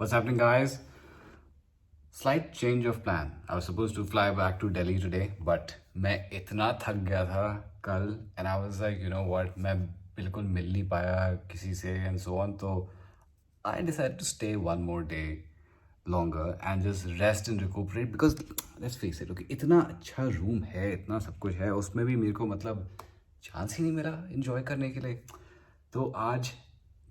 What's happening, guys? Slight change of plan. I was supposed to fly back to Delhi today, but मैं इतना थक गया था कल, and I was like, you know what? मैं बिल्कुल मिल नहीं पाया किसी से and so on. तो I decided to stay one more day longer and just rest and recuperate because let's face it, okay, इतना अच्छा रूम है, इतना सब कुछ है, उसमें भी मेरे को मतलब चांस ही नहीं मिला enjoy करने के लिए. तो आज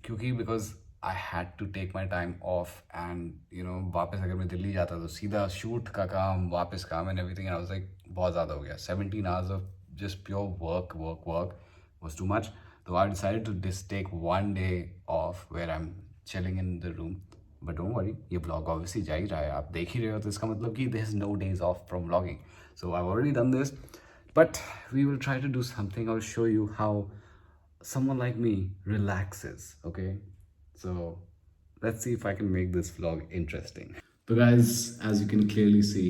क्योंकि because I had to take my time off and वापस अगर मैं दिल्ली जाता तो सीधा शूट का काम, वापस काम and everything, I was like बहुत ज़्यादा हो गया. 17 hours of just pure work work work was too much. So I decided to just take one day off where I'm chilling in the room. But don't worry, ये vlog obviously जा ही रहा है, आप देख ही रहे हो, तो इसका मतलब कि there is no days off from vlogging. So I've already done this, but we will try to do something. I'll show you how someone like me relaxes. Okay, so let's see if I can make this vlog interesting. So guys, as you can clearly see,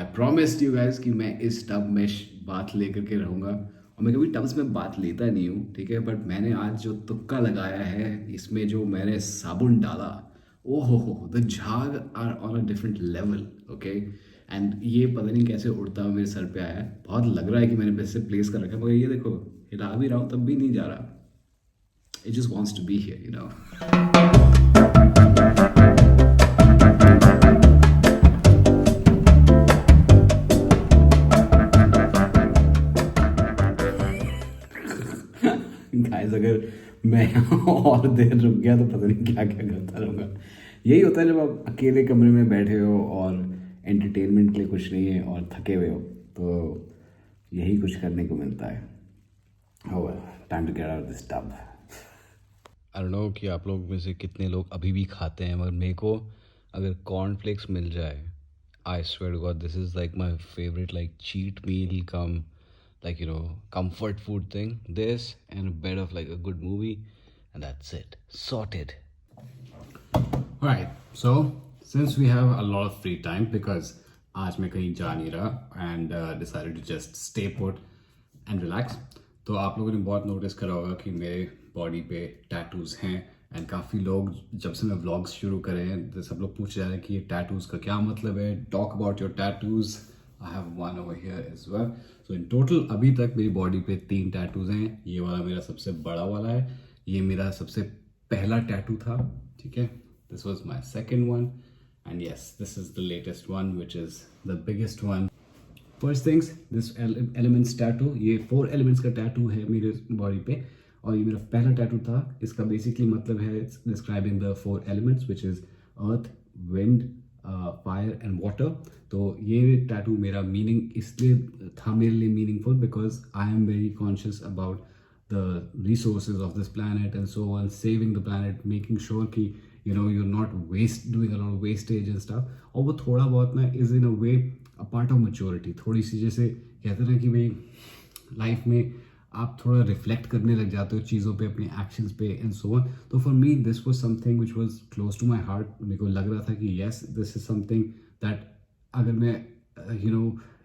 I promised you guys कि मैं इस tub में बात लेकर के रहूँगा, और मैं कभी टब्स में बात लेता नहीं हूँ, ठीक है, बट मैंने आज जो तुक्का लगाया है, इसमें जो मैंने साबुन डाला, ओहो, द झाग are on a different level. Okay, and ये पता नहीं कैसे उड़ता हुआ मेरे सर पे आया है. बहुत लग रहा है कि मैंने वैसे प्लेस कर रखा है, मगर ये देखो हिला भी रहा हूँ तब भी नहीं जा रहा. It just wants to be here, you know. Guys, अगर मैं यहाँ और देर रुक गया तो पता नहीं क्या क्या करता रहूँगा. यही होता है जब आप अकेले कमरे में बैठे हो और एंटरटेनमेंट के लिए कुछ नहीं है और थके हुए हो, तो यही कुछ करने को मिलता है. Oh well, time to get out of this tub. I don't know कि आप लोग में से कितने लोग अभी भी खाते हैं, मगर मेरे को अगर कॉर्नफ्लेक्स मिल जाए, I swear to God, this is like my favourite like cheat meal कम like comfort food thing. This and a bit of like a good movie, and that's it, sorted. All right, so since we have a lot of free time because आज मैं कहीं जा नहीं रहा and decided to just stay put and relax. तो आप लोगों ने बहुत नोटिस करा होगा कि मेरे बॉडी पे टैटूज़ हैं, एंड काफ़ी लोग जब से मैं व्लॉग्स शुरू करे हैं तो सब लोग पूछ रहे हैं कि ये टैटूज़ का क्या मतलब है. Talk about your tattoos. I have one over here as well. So in total अभी तक मेरी बॉडी पे 3 टैटूज़ हैं. ये वाला मेरा सबसे बड़ा वाला है, ये मेरा सबसे पहला टैटू था, ठीक है. This was my second one, and yes, this is the latest one which is the biggest one. First things, this elements tattoo, ये 4 एलिमेंट्स का टैटू है मेरे बॉडी पे, और ये मेरा पहला टैटू था. इसका बेसिकली मतलब है describing the 4 elements which is earth, wind, fire and water. तो ये टैटू मेरा मीनिंग इसलिए था मेरे लिए meaningful because I am very conscious about the resources of this planet and so on, saving the planet, making sure कि you're not doing a lot of wastage and stuff. और वो थोड़ा बहुत ना is in a way a part of maturity. थोड़ी सी जैसे कहते हैं ना कि भाई लाइफ में आप थोड़ा रिफ्लेक्ट करने लग जाते हो चीज़ों पे, अपने एक्शंस पे एंड सो ऑन. तो for me this was something which was close to my heart. मेरे को लग रहा था कि yes, this is something that अगर मैं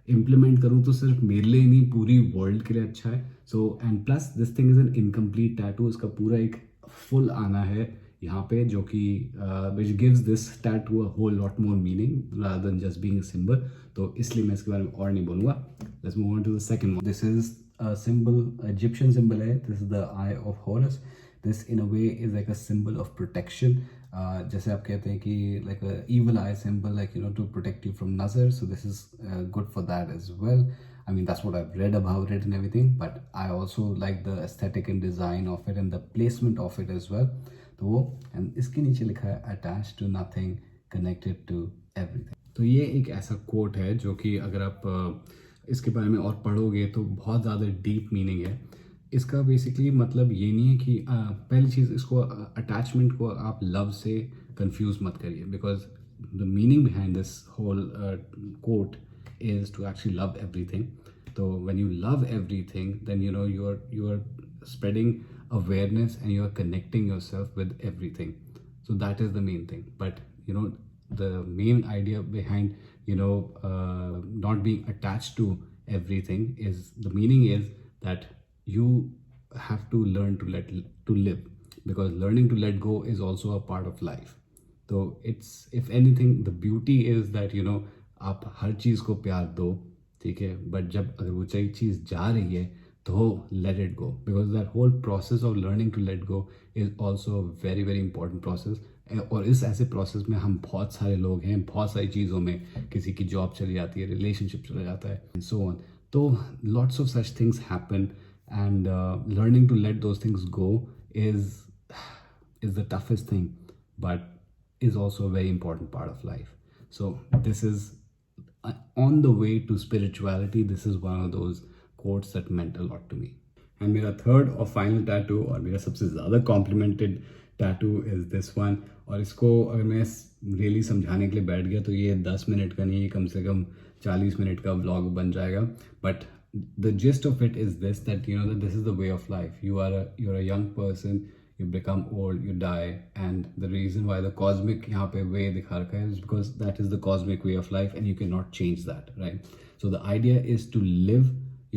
इम्प्लीमेंट करूँ तो सिर्फ मेरे लिए नहीं, पूरी वर्ल्ड के लिए अच्छा है. So and plus this thing is an incomplete tattoo. इसका पूरा एक फुल आना है यहाँ पे, जो कि which gives this tattoo a whole lot more meaning rather than just being a symbol. तो इसलिए मैं इसके बारे में और नहीं बोलूँगा. Let's move on to the second one. This is a symbol, Egyptian symbol है. This is the eye of Horus. This in a way is like a symbol of protection. जैसे आप कहते हैं कि like a evil eye symbol, like to protect you from nazar. So this is good for that as well. I mean, that's what I've read about it and everything. But I also like the aesthetic and design of it and the placement of it as well. तो वो, and इसके नीचे लिखा है attached to nothing, connected to everything. तो ये एक ऐसा कोट है जो कि अगर आप इसके बारे में और पढ़ोगे तो बहुत ज़्यादा डीप मीनिंग है इसका. बेसिकली मतलब ये नहीं है कि पहली चीज़, इसको अटैचमेंट को आप लव से कंफ्यूज मत करिए, because the meaning behind this whole quote is to actually love everything. तो when you love everything then you are spreading awareness and you are connecting yourself with everything. So that is the main thing. But the main idea behind not being attached to everything is, the meaning is that you have to learn to live, because learning to let go is also a part of life. तो it's if anything the beauty is that आप हर चीज़ को प्यार दो, ठीक है, but जब अगर वो चीज़ जा रही है तो let it go, because that whole process of learning to let go is also very very important process. और इस ऐसे प्रोसेस में हम बहुत सारे लोग हैं, बहुत सारी चीज़ों में, किसी की जॉब चली जाती है, रिलेशनशिप चला जाता है एंड सो ऑन, तो lots of such things happen and learning to let those things go is the toughest thing, but is also a very important part of life. So this is on the way to spirituality. This is one of those quotes that meant a lot to me. And मेरा third और final tattoo और मेरा सबसे ज़्यादा complimented tattoo is this one. और इसको अगर मैं really समझाने के लिए बैठ गया तो ये 10 मिनट का नहीं, कम से कम 40 मिनट का vlog बन जाएगा. But the gist of it is this, that that this is the way of life. You're a young person, you become old, you die, and the reason why the cosmic यहाँ पे way दिखा रखा है is because that is the cosmic way of life and you cannot change that, right? So the idea is to live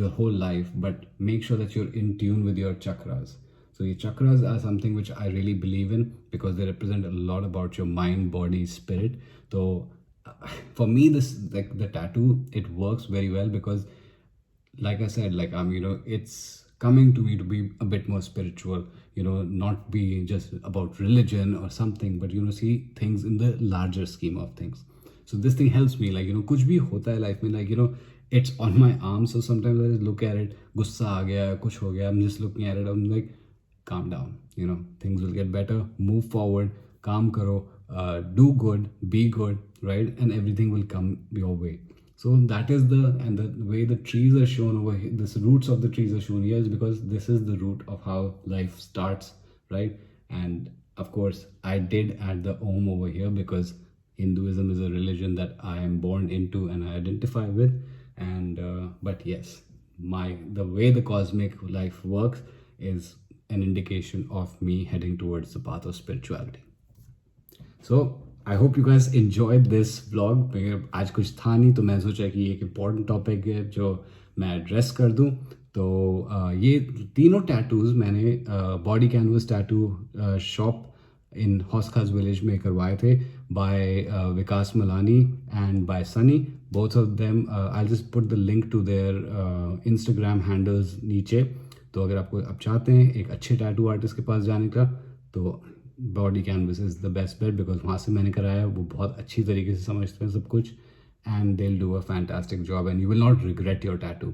your whole life, but make sure that you're in tune with your chakras. So your chakras are something which I really believe in because they represent a lot about your mind, body, spirit. So for me, this, like the tattoo, it works very well because, like I said, like it's coming to me to be a bit more spiritual, not be just about religion or something, but see things in the larger scheme of things. So this thing helps me, like kuch bhi hota hai life mein, like it's on my arm, so sometimes I just look at it, gussa aa gaya, kuch ho gaya, I'm just looking at it, I'm like, calm down, things will get better, move forward, calm karo, do good, be good, right, and everything will come your way. So that is the way the trees are shown over here, the roots of the trees are shown here, is because this is the root of how life starts, right? And of course, I did add the Om over here because Hinduism is a religion that I am born into and I identify with. And but yes, the way the cosmic life works is an indication of me heading towards the path of spirituality. So I hope you guys enjoyed this vlog. आज कुछ था नहीं तो मैं सोचा कि एक important topic है जो मैं एड्रेस कर दूं. तो ये तीनों टैटूज़ मैंने body canvas tattoo shop in Hauz Khas village में करवाए थे by Vikas Malani and by Sunny. Both of them I just put the link to their Instagram handles नीचे. तो अगर आपको आप चाहते हैं एक अच्छे टैटू आर्टिस्ट के पास जाने का तो body canvas is the best bet, because वहाँ से मैंने कराया, वो बहुत अच्छी तरीके से समझते हैं सब कुछ, and they will do a fantastic job and you will not regret your tattoo.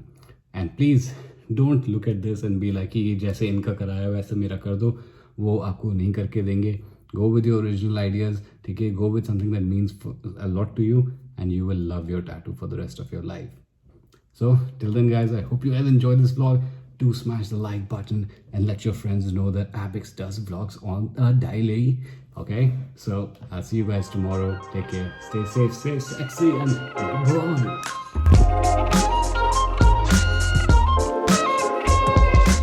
And please don't look at this and be like कि जैसे इनका कराया वैसे मेरा कर दो, वो आपको नहीं करके देंगे. Go with your original ideas, ठीक है, go with something that means a lot to you and you will love your tattoo for the rest of your life. So till then guys, I hope you guys enjoyed this vlog. Do smash the like button and let your friends know that Abix does vlogs on a daily. Okay, so I'll see you guys tomorrow. Take care, stay safe, stay sexy, and live on.